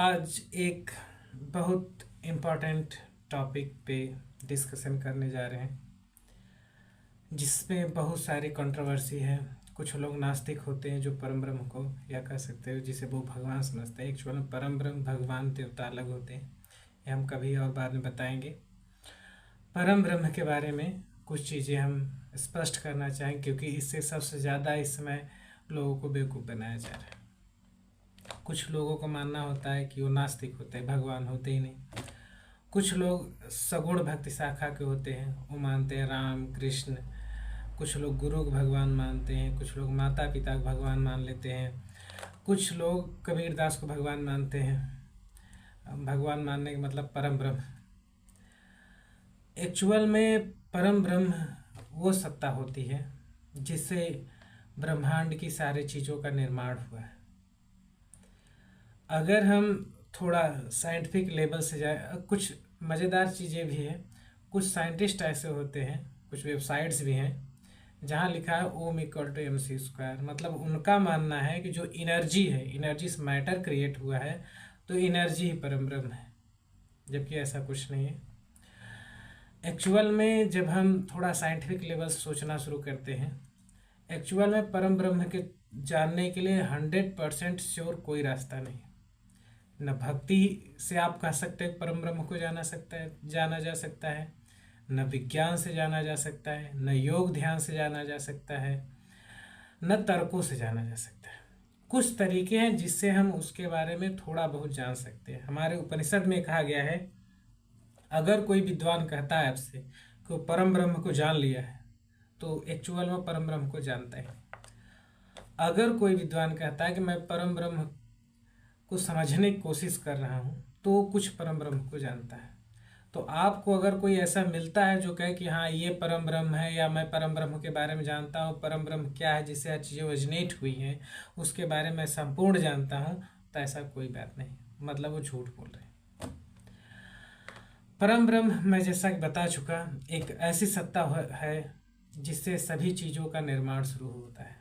आज एक बहुत इम्पोर्टेंट टॉपिक पे डिस्कशन करने जा रहे हैं जिसमें बहुत सारी कंट्रोवर्सी है। कुछ लोग नास्तिक होते हैं जो परम ब्रह्म को या कह सकते हो जिसे वो भगवान समझते हैं। एक्चुअल में परम ब्रह्म भगवान देवता अलग होते हैं, ये हम कभी और बाद में बताएंगे। परम ब्रह्म के बारे में कुछ चीज़ें हम स्पष्ट करना चाहें क्योंकि इससे सबसे ज़्यादा इस समय लोगों को बेवकूफ़ बनाया जा रहा है। कुछ लोगों को मानना होता है कि वो नास्तिक होते हैं, भगवान होते ही नहीं। कुछ लोग सगुण भक्ति शाखा के होते हैं, वो मानते हैं राम कृष्ण। कुछ लोग गुरु को भगवान मानते हैं, कुछ लोग माता पिता को भगवान मान लेते हैं, कुछ लोग कबीरदास को भगवान मानते हैं। भगवान मानने का मतलब परम ब्रह्म। एक्चुअल में परम ब्रह्म वो सत्ता होती है जिससे ब्रह्मांड की सारी चीज़ों का निर्माण हुआ है। अगर हम थोड़ा साइंटिफिक लेवल से जाए, कुछ मज़ेदार चीज़ें भी हैं। कुछ साइंटिस्ट ऐसे होते हैं, कुछ वेबसाइट्स भी हैं जहाँ लिखा है Om=mc²। मतलब उनका मानना है कि जो एनर्जी है, एनर्जी से मैटर क्रिएट हुआ है तो एनर्जी ही परम ब्रह्म है, जबकि ऐसा कुछ नहीं है। एक्चुअल में जब हम थोड़ा साइंटिफिक लेवल से सोचना शुरू करते हैं, एक्चुअल में परम ब्रह्म के जानने के लिए 100% श्योर कोई रास्ता नहीं। न भक्ति से आप कह सकते हैं परम ब्रह्म को जाना जा सकता है, न विज्ञान से जाना जा सकता है, न योग ध्यान से जाना जा सकता है, न तर्कों से जाना जा सकता है। कुछ तरीके हैं जिससे हम उसके बारे में थोड़ा बहुत जान सकते हैं। हमारे उपनिषद में कहा गया है, अगर कोई विद्वान कहता है आपसे कि वो परम ब्रह्म को जान लिया है तो एक्चुअल में परम ब्रह्म को जानता है। अगर कोई विद्वान कहता है कि मैं परम ब्रह्म को समझने की कोशिश कर रहा हूँ तो कुछ परम ब्रह्म को जानता है। तो आपको अगर कोई ऐसा मिलता है जो कहे कि हाँ ये परम ब्रह्म है या मैं परम ब्रह्म के बारे में जानता हूँ, परम ब्रह्म क्या है जिससे हर चीज़ें ओरिजिनेट हुई हैं उसके बारे में संपूर्ण जानता हूँ, तो ऐसा कोई बात नहीं, मतलब वो झूठ बोल रहे हैं। परम ब्रह्म मैं जैसा कि बता चुका, एक ऐसी सत्ता है जिससे सभी चीज़ों का निर्माण शुरू होता है।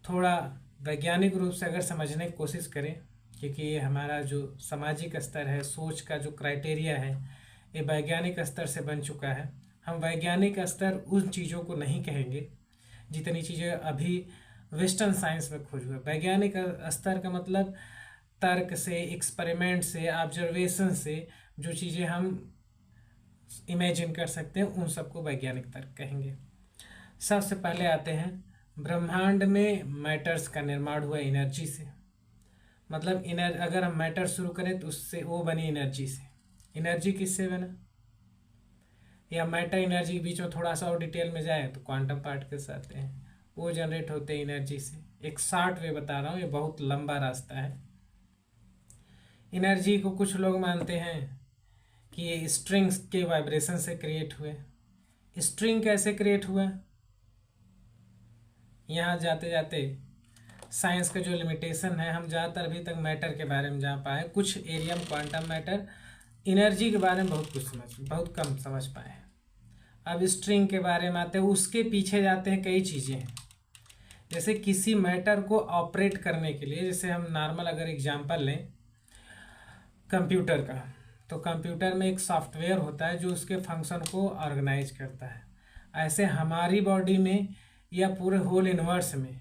थोड़ा वैज्ञानिक रूप से अगर समझने की कोशिश करें, क्योंकि ये हमारा जो सामाजिक स्तर है, सोच का जो क्राइटेरिया है, ये वैज्ञानिक स्तर से बन चुका है। हम वैज्ञानिक स्तर उन चीज़ों को नहीं कहेंगे जितनी चीज़ें अभी वेस्टर्न साइंस में खोज हुआ। वैज्ञानिक स्तर का मतलब तर्क से, एक्सपेरिमेंट से, ऑब्जर्वेशन से जो चीज़ें हम इमेजिन कर सकते हैं उन सबको वैज्ञानिक तर्क कहेंगे। सबसे पहले आते हैं, ब्रह्मांड में मैटर्स का निर्माण हुआ एनर्जी से। मतलब अगर हम मैटर शुरू करें तो उससे वो बनी एनर्जी से। एनर्जी किससे बना, या मैटर एनर्जी के बीच में थोड़ा सा और डिटेल में जाए तो क्वांटम पार्टिकल्स आते हैं, वो जनरेट होते हैं एनर्जी से। एक शॉर्ट वे बता रहा हूँ, ये बहुत लंबा रास्ता है। एनर्जी को कुछ लोग मानते हैं कि ये स्ट्रिंग्स के वाइब्रेशन से क्रिएट हुए। स्ट्रिंग कैसे क्रिएट हुआ, यहाँ जाते जाते साइंस का जो लिमिटेशन है, हम ज़्यादातर अभी तक मैटर के बारे में जान पाए, कुछ एरिया में क्वांटम मैटर, एनर्जी के बारे में बहुत कम समझ पाए। अब स्ट्रिंग के बारे में आते हैं, उसके पीछे जाते हैं कई चीज़ें हैं। जैसे किसी मैटर को ऑपरेट करने के लिए, जैसे हम नॉर्मल अगर एग्जांपल लें कंप्यूटर का, तो कंप्यूटर में एक सॉफ्टवेयर होता है जो उसके फंक्शन को ऑर्गेनाइज करता है। ऐसे हमारी बॉडी में या पूरे होल यूनिवर्स में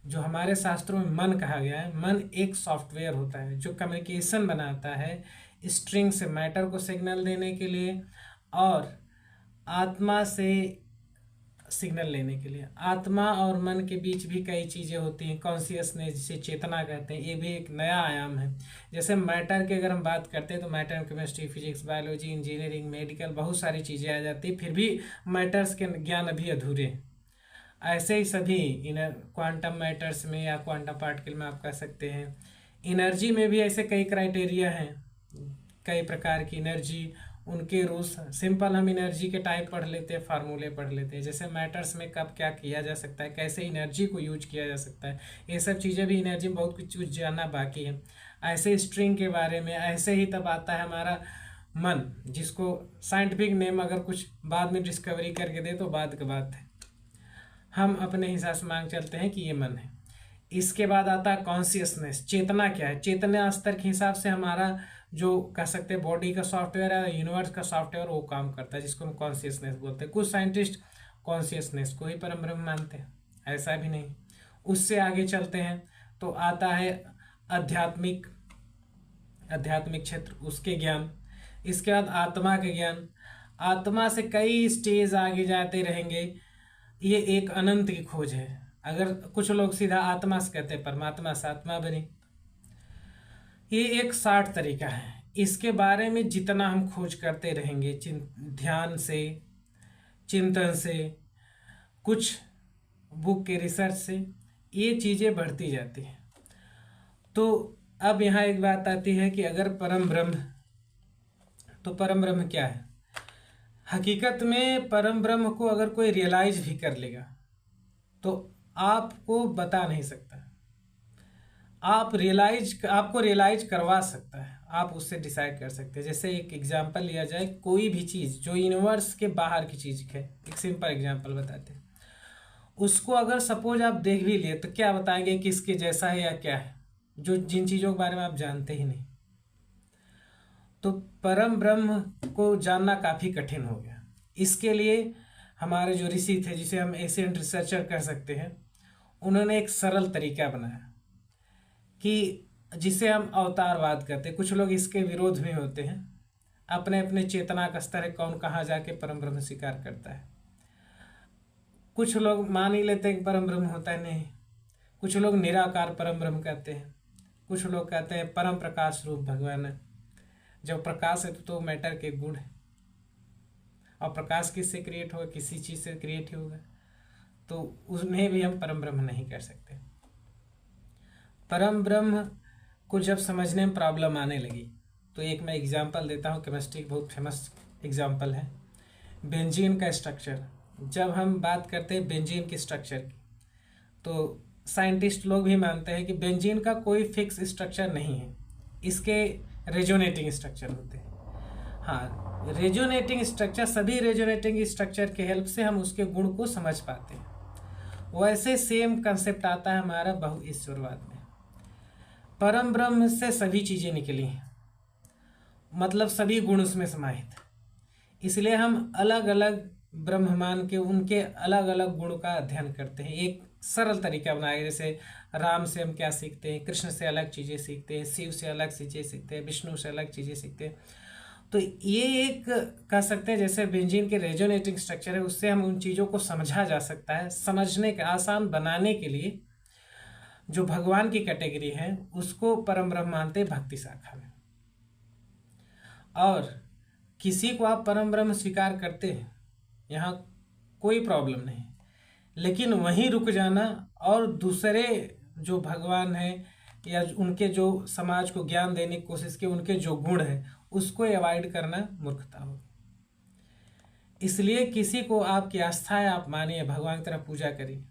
जो हमारे शास्त्रों में मन कहा गया है, मन एक सॉफ्टवेयर होता है जो कम्युनिकेशन बनाता है स्ट्रिंग से मैटर को सिग्नल देने के लिए और आत्मा से सिग्नल लेने के लिए। आत्मा और मन के बीच भी कई चीज़ें होती हैं, कॉन्शियसनेस जिसे चेतना कहते हैं, ये भी एक नया आयाम है। जैसे मैटर की अगर हम बात करते हैं तो मैटर में chemistry, physics, biology, engineering, medical, बहुत सारी चीज़ें आ जाती, फिर भी मैटर्स के ज्ञान अभी अधूरे हैं। ऐसे ही सभी इनर क्वांटम मैटर्स में या क्वांटम पार्टिकल में आप कह सकते हैं। एनर्जी में भी ऐसे कई क्राइटेरिया हैं, कई प्रकार की एनर्जी, उनके रूल्स। सिंपल हम एनर्जी के टाइप पढ़ लेते हैं, फार्मूले पढ़ लेते हैं। जैसे मैटर्स में कब क्या किया जा सकता है, कैसे एनर्जी को यूज किया जा सकता है, ये सब चीज़ें भी एनर्जी में बहुत कुछ जानना बाकी है। ऐसे स्ट्रिंग के बारे में ऐसे ही तब आता है हमारा मन, जिसको साइंटिफिक नेम अगर कुछ बाद में डिस्कवरी करके दे तो बाद की बात है, हम अपने हिसाब से मांग चलते हैं कि ये मन है। इसके बाद आता है कॉन्शियसनेस। चेतना क्या है? चेतना स्तर के हिसाब से हमारा जो कह सकते हैं बॉडी का सॉफ्टवेयर है, यूनिवर्स का सॉफ्टवेयर, वो काम करता है, जिसको हम कॉन्शियसनेस बोलते हैं। कुछ साइंटिस्ट कॉन्शियसनेस को ही परम ब्रह्म मानते हैं, ऐसा भी नहीं। उससे आगे चलते हैं तो आता है आध्यात्मिक आध्यात्मिक क्षेत्र, उसके ज्ञान। इसके बाद आत्मा के ज्ञान। आत्मा से कई स्टेज आगे जाते रहेंगे, ये एक अनंत की खोज है। अगर कुछ लोग सीधा आत्मा से कहते हैं परमात्मा से आत्मा बनी, ये एक 60 तरीका है। इसके बारे में जितना हम खोज करते रहेंगे, ध्यान से, चिंतन से, कुछ बुक के रिसर्च से, ये चीज़ें बढ़ती जाती हैं। तो अब यहाँ एक बात आती है कि अगर परम ब्रह्म, तो परम ब्रह्म क्या है? हकीकत में परम ब्रह्म को अगर कोई रियलाइज भी कर लेगा तो आपको बता नहीं सकता। आपको रियलाइज करवा सकता है, आप उससे डिसाइड कर सकते हैं। जैसे एक एग्जांपल लिया जाए, कोई भी चीज़ जो यूनिवर्स के बाहर की चीज़ है, एक सिंपल एग्जांपल बताते हैं। उसको अगर सपोज आप देख भी लिए तो क्या बताएंगे कि इसके जैसा है या क्या है, जो जिन चीज़ों के बारे में आप जानते ही नहीं। तो परम ब्रह्म को जानना काफ़ी कठिन हो गया। इसके लिए हमारे जो ऋषि थे, जिसे हम एशियंट रिसर्चर कह सकते हैं, उन्होंने एक सरल तरीका बनाया कि जिसे हम अवतारवाद कहते हैं। कुछ लोग इसके विरोध में होते हैं, अपने अपने चेतना का स्तर है, कौन कहाँ जाके परम ब्रह्म स्वीकार करता है। कुछ लोग मान ही लेते हैं कि परम ब्रह्म होता है, नहीं। कुछ लोग निराकार परम ब्रह्म कहते हैं, कुछ लोग कहते हैं परम प्रकाश रूप भगवान है। जब प्रकाश है तो मैटर के गुण है, और प्रकाश किससे क्रिएट होगा? किसी चीज़ से क्रिएट ही होगा, तो उसमें भी हम परम ब्रह्म नहीं कर सकते। परम ब्रह्म को जब समझने में प्रॉब्लम आने लगी, तो एक मैं एग्जांपल देता हूँ, केमिस्ट्री की बहुत फेमस एग्जांपल है, बेंजीन का स्ट्रक्चर। जब हम बात करते हैं बेंजीन के स्ट्रक्चर की, तो साइंटिस्ट लोग भी मानते हैं कि बेंजीन का कोई फिक्स स्ट्रक्चर नहीं है, इसके रेजोनेटिंग स्ट्रक्चर होते हैं। हाँ, रेजोनेटिंग स्ट्रक्चर, सभी रेजोनेटिंग स्ट्रक्चर के हेल्प से हम उसके गुण को समझ पाते हैं। वैसे सेम कंसेप्ट आता है हमारा बहुईश्वरवाद में। परम ब्रह्म से सभी चीज़ें निकली हैं, मतलब सभी गुण उसमें समाहित, इसलिए हम अलग अलग ब्रह्म मान के उनके अलग अलग गुण का अध्ययन करते हैं। एक सरल तरीका बनाया, जैसे राम से हम क्या सीखते हैं, कृष्ण से अलग चीज़ें सीखते हैं, शिव से अलग चीज़ें सीखते हैं, विष्णु से अलग चीज़ें सीखते हैं। तो ये एक कह सकते हैं जैसे बेंजीन के रेजोनेटिंग स्ट्रक्चर है, उससे हम उन चीज़ों को समझा जा सकता है। समझने के आसान बनाने के लिए जो भगवान की कैटेगरी है उसको परम ब्रह्म मानते हैं भक्ति शाखा में। और किसी को आप परम ब्रह्म स्वीकार करते हैं, यहाँ कोई प्रॉब्लम नहीं, लेकिन वहीं रुक जाना और दूसरे जो भगवान है या उनके जो समाज को ज्ञान देने की कोशिश की, उनके जो गुण है उसको अवॉइड करना मूर्खता होगी। इसलिए किसी को आपकी आस्था है, आप मानिए, भगवान की तरफ पूजा करिए।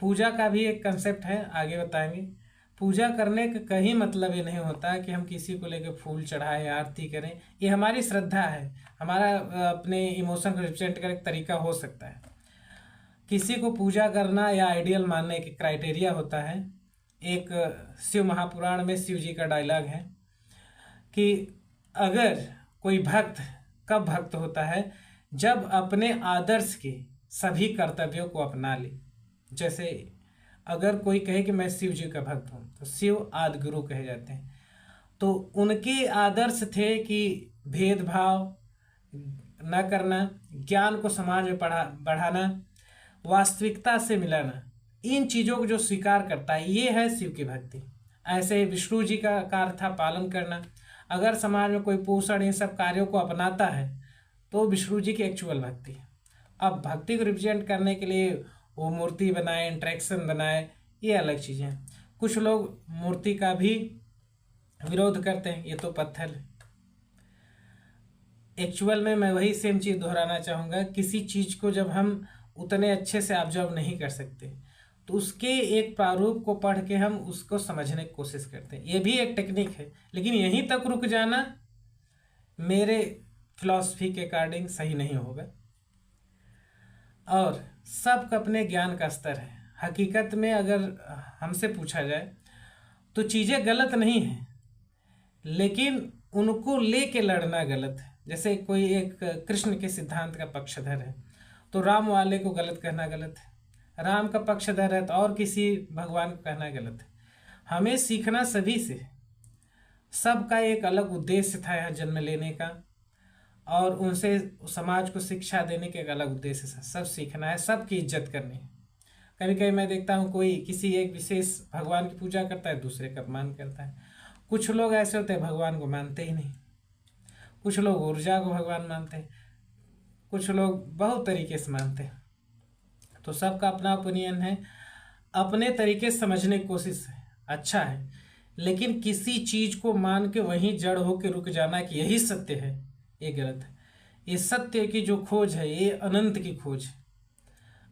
पूजा का भी एक कंसेप्ट है, आगे बताएंगे। पूजा करने का कहीं मतलब ये नहीं होता कि हम किसी को लेकर फूल चढ़ाएं, आरती करें। ये हमारी श्रद्धा है, हमारा अपने इमोशन को रिप्रेजेंट करने का तरीका हो सकता है। किसी को पूजा करना या आइडियल मानने के क्राइटेरिया होता है। एक शिव महापुराण में शिव जी का डायलॉग है कि अगर कोई भक्त कब भक्त होता है, जब अपने आदर्श के सभी कर्तव्यों को अपना ले। जैसे अगर कोई कहे कि मैं शिव जी का भक्त हूँ, तो शिव आदि गुरु कहे जाते हैं। तो उनके आदर्श थे कि भेदभाव न करना, ज्ञान को समाज में बढ़ाना, वास्तविकता से मिलाना, इन चीज़ों को जो स्वीकार करता है, ये है शिव की भक्ति। ऐसे विष्णु जी का कार्य था पालन करना। अगर समाज में कोई पोषण इन सब कार्यों को अपनाता है तो विष्णु जी की एक्चुअल भक्ति है। अब भक्ति को रिप्रेजेंट करने के लिए वो मूर्ति बनाए, इंट्रैक्शन बनाए, ये अलग चीज़ें हैं। कुछ लोग मूर्ति का भी विरोध करते हैं, ये तो पत्थर है। एक्चुअल में मैं वही सेम चीज़ दोहराना चाहूँगा, किसी चीज़ को जब हम उतने अच्छे से ऑब्जर्व नहीं कर सकते तो उसके एक प्रारूप को पढ़ के हम उसको समझने की कोशिश करते हैं, ये भी एक टेक्निक है। लेकिन यहीं तक रुक जाना मेरे फिलॉसफी के अकॉर्डिंग सही नहीं होगा। और सबका अपने ज्ञान का स्तर है, हकीकत में अगर हमसे पूछा जाए तो चीज़ें गलत नहीं हैं, लेकिन उनको लेके लड़ना गलत है। जैसे कोई एक कृष्ण के सिद्धांत का पक्षधर है तो राम वाले को गलत कहना गलत है, राम का पक्षधर है तो और किसी भगवान को कहना गलत है। हमें सीखना सभी से, सबका एक अलग उद्देश्य था यहाँ जन्म लेने का, और उनसे समाज को शिक्षा देने के एक अलग उद्देश्य था। सब सीखना है, सबकी इज्जत करनी है। कभी कभी मैं देखता हूँ कोई किसी एक विशेष भगवान की पूजा करता है, दूसरे का अपमान करता है। कुछ लोग ऐसे होते हैं भगवान को मानते ही नहीं, कुछ लोग ऊर्जा को भगवान मानते हैं, कुछ लोग बहुत तरीके से मानते हैं। तो सबका अपना ओपिनियन है, अपने तरीके से समझने की कोशिश है, अच्छा है। लेकिन किसी चीज को मान के वहीं जड़ होके रुक जाना कि यही सत्य है, ये गलत है। ये सत्य की जो खोज है ये अनंत की खोज है।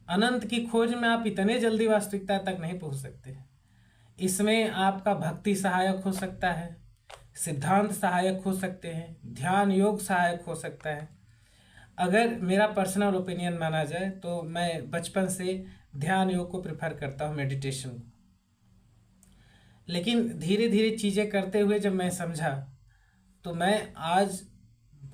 अनंत की खोज में आप इतने जल्दी वास्तविकता तक नहीं पहुंच सकते। इसमें आपका भक्ति सहायक हो सकता है, सिद्धांत सहायक हो सकते हैं, ध्यान योग सहायक हो सकता है। अगर मेरा पर्सनल ओपिनियन माना जाए तो मैं बचपन से ध्यान योग को प्रेफर करता हूँ, मेडिटेशन को। लेकिन धीरे धीरे चीज़ें करते हुए जब मैं समझा तो मैं आज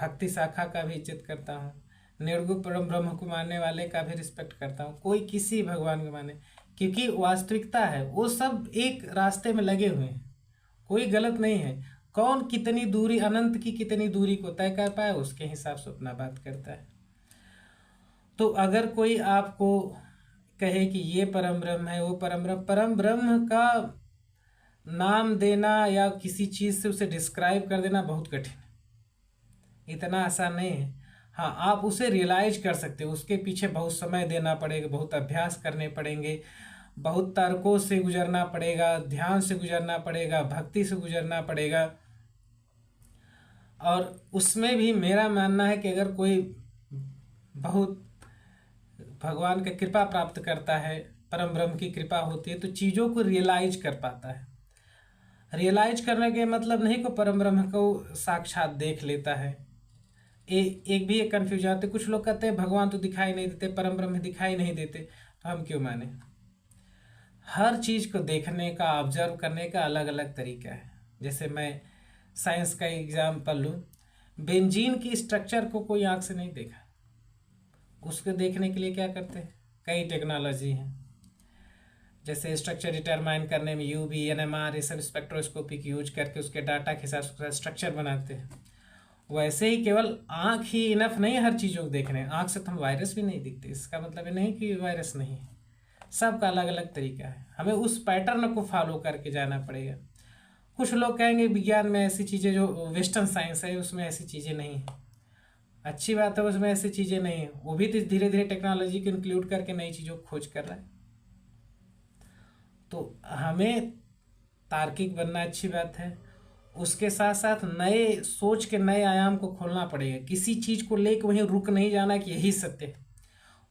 भक्ति शाखा का भी इज्जत करता हूँ, निर्गुण परम ब्रह्म को मानने वाले का भी रिस्पेक्ट करता हूँ, कोई किसी भगवान को माने, क्योंकि वास्तविकता है वो सब एक रास्ते में लगे हुए हैं, कोई गलत नहीं है। कौन कितनी दूरी, अनंत की कितनी दूरी को तय कर पाए उसके हिसाब से अपना बात करता है। तो अगर कोई आपको कहे कि ये परम ब्रह्म है, वो परम ब्रह्म का नाम देना या किसी चीज़ से उसे डिस्क्राइब कर देना बहुत कठिन है, इतना आसान नहीं है। हाँ, आप उसे रियलाइज कर सकते हो, उसके पीछे बहुत समय देना पड़ेगा, बहुत अभ्यास करने पड़ेंगे, बहुत तर्कों से गुजरना पड़ेगा, ध्यान से गुजरना पड़ेगा, भक्ति से गुजरना पड़ेगा। और उसमें भी मेरा मानना है कि अगर कोई बहुत भगवान का कृपा प्राप्त करता है, परम ब्रह्म की कृपा होती है, तो चीज़ों को रियलाइज कर पाता है। रियलाइज करने के मतलब नहीं को परम ब्रह्म को साक्षात देख लेता है। एक भी एक कन्फ्यूजन आते, कुछ लोग कहते हैं भगवान तो दिखाई नहीं देते, परम ब्रह्म दिखाई नहीं देते, तो हम क्यों माने? हर चीज़ को देखने का, ऑब्जर्व करने का अलग अलग तरीका है। जैसे मैं साइंस का एग्जाम्पल लूँ, बेंजीन की स्ट्रक्चर को कोई आँख से नहीं देखा, उसको देखने के लिए क्या करते हैं, कई टेक्नोलॉजी हैं। जैसे स्ट्रक्चर डिटरमाइन करने में यूवी, एनएमआर, ये सब स्पेक्ट्रोस्कोपी की यूज करके उसके डाटा के हिसाब से स्ट्रक्चर बनाते हैं। वैसे ही केवल आँख ही इनफ नहीं हर चीज़ों को देखने, आँख से तो हम वायरस भी नहीं दिखते, इसका मतलब ये नहीं कि वायरस नहीं है। सबका अलग अलग तरीका है, हमें उस पैटर्न को फॉलो करके जाना पड़ेगा। कुछ लोग कहेंगे विज्ञान में ऐसी चीज़ें, जो वेस्टर्न साइंस है उसमें ऐसी चीज़ें नहीं हैं। अच्छी बात है, उसमें ऐसी चीज़ें नहीं हैं, वो भी धीरे धीरे टेक्नोलॉजी को इंक्लूड करके नई चीज़ों को खोज कर रहा है। तो हमें तार्किक बनना अच्छी बात है, उसके साथ साथ नए सोच के नए आयाम को खोलना पड़ेगा। किसी चीज़ को लेकर वहीं रुक नहीं जाना कि यही सत्य है,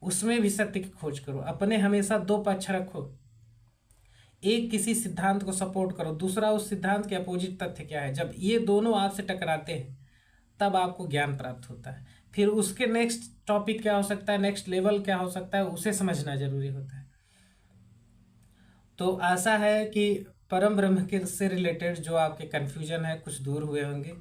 उसमें भी सत्य की खोज करो। अपने हमेशा दो पक्ष रखो, एक किसी सिद्धांत को सपोर्ट करो, दूसरा उस सिद्धांत के अपोजिट तथ्य क्या है। जब ये दोनों आपसे टकराते हैं तब आपको ज्ञान प्राप्त होता है। फिर उसके नेक्स्ट टॉपिक क्या हो सकता है, नेक्स्ट लेवल क्या हो सकता है, उसे समझना जरूरी होता है। तो आशा है कि परम ब्रह्म के से रिलेटेड जो आपके कन्फ्यूजन है कुछ दूर हुए होंगे।